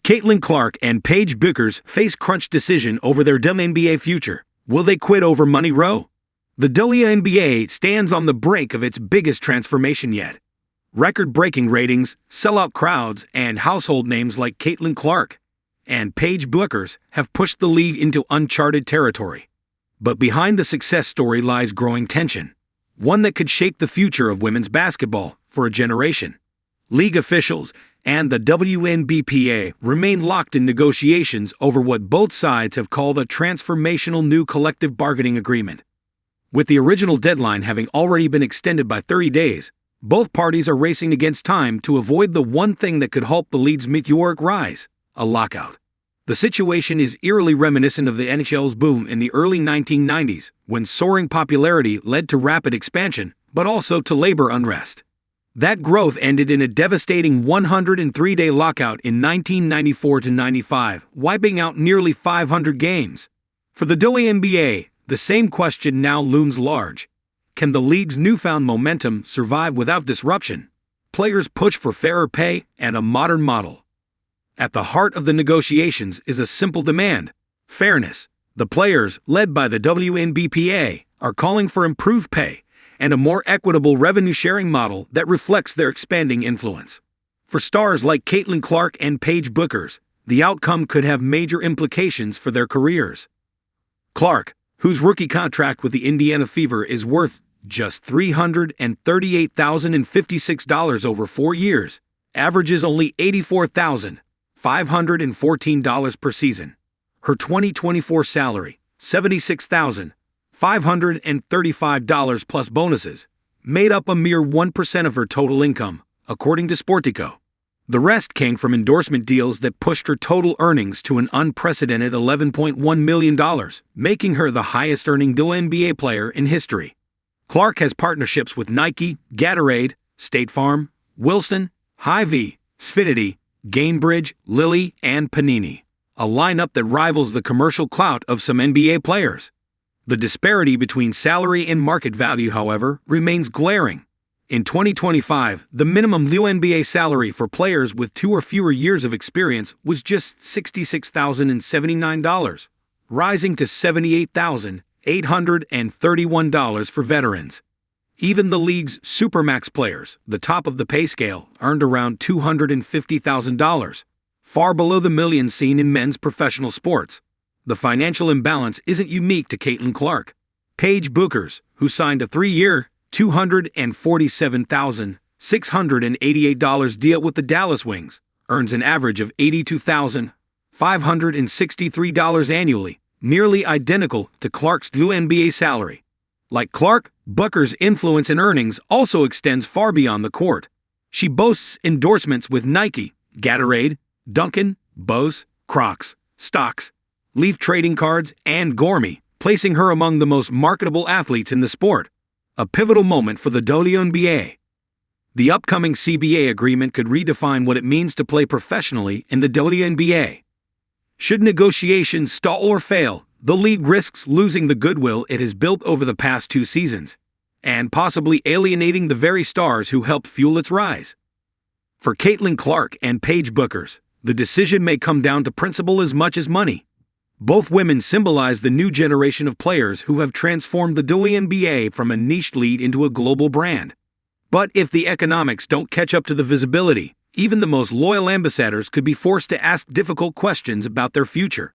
Caitlin Clark and Paige Bueckers face crunch decision over their WNBA future. Will they quit over money row? The WNBA stands on the brink of its biggest transformation yet. Record-breaking ratings, sellout crowds, and household names like Caitlin Clark and Paige Bueckers have pushed the league into uncharted territory. But behind the success story lies growing tension, one that could shape the future of women's basketball for a generation. League officials and the WNBA remain locked in negotiations over what both sides have called a transformational new collective bargaining agreement. With the original deadline having already been extended by 30 days, both parties are racing against time to avoid the one thing that could halt the league's meteoric rise: a lockout. The situation is eerily reminiscent of the NHL's boom in the early 1990s, when soaring popularity led to rapid expansion, but also to labor unrest. That growth ended in a devastating 103-day lockout in 1994-95, wiping out nearly 500 games. For the WNBA, the same question now looms large. Can the league's newfound momentum survive without disruption? Players push for fairer pay and a modern model. At the heart of the negotiations is a simple demand: fairness. The players, led by the WNBA, are calling for improved pay and a more equitable revenue-sharing model that reflects their expanding influence. For stars like Caitlin Clark and Paige Bueckers, the outcome could have major implications for their careers. Clark, whose rookie contract with the Indiana Fever is worth just $338,056 over 4 years, averages only $84,514 per season. Her 2024 salary, $76,535 plus bonuses, made up a mere 1% of her total income, according to Sportico. The rest came from endorsement deals that pushed her total earnings to an unprecedented $11.1 million, making her the highest-earning WNBA player in history. Clark has partnerships with Nike, Gatorade, State Farm, Wilson, Hy-Vee, Sfidity, Gainbridge, Lilly, and Panini, a lineup that rivals the commercial clout of some NBA players. The disparity between salary and market value, however, remains glaring. In 2025, the minimum WNBA salary for players with 2 or fewer years of experience was just $66,079, rising to $78,831 for veterans. Even the league's supermax players, the top of the pay scale, earned around $250,000, far below the millions seen in men's professional sports. The financial imbalance isn't unique to Caitlin Clark. Paige Bueckers, who signed a 3-year, $247,688 deal with the Dallas Wings, earns an average of $82,563 annually, nearly identical to Clark's WNBA salary. Like Clark, Bueckers' influence and earnings also extends far beyond the court. She boasts endorsements with Nike, Gatorade, Dunkin', Bose, Crocs, Stocks, Leaf trading cards, and Gourmet, placing her among the most marketable athletes in the sport. A pivotal moment for the WNBA. The upcoming CBA agreement could redefine what it means to play professionally in the WNBA. Should negotiations stall or fail, the league risks losing the goodwill it has built over the past 2 seasons, and possibly alienating the very stars who helped fuel its rise. For Caitlin Clark and Paige Bueckers, the decision may come down to principle as much as money. Both women symbolize the new generation of players who have transformed the WNBA from a niche league into a global brand. But if the economics don't catch up to the visibility, even the most loyal ambassadors could be forced to ask difficult questions about their future.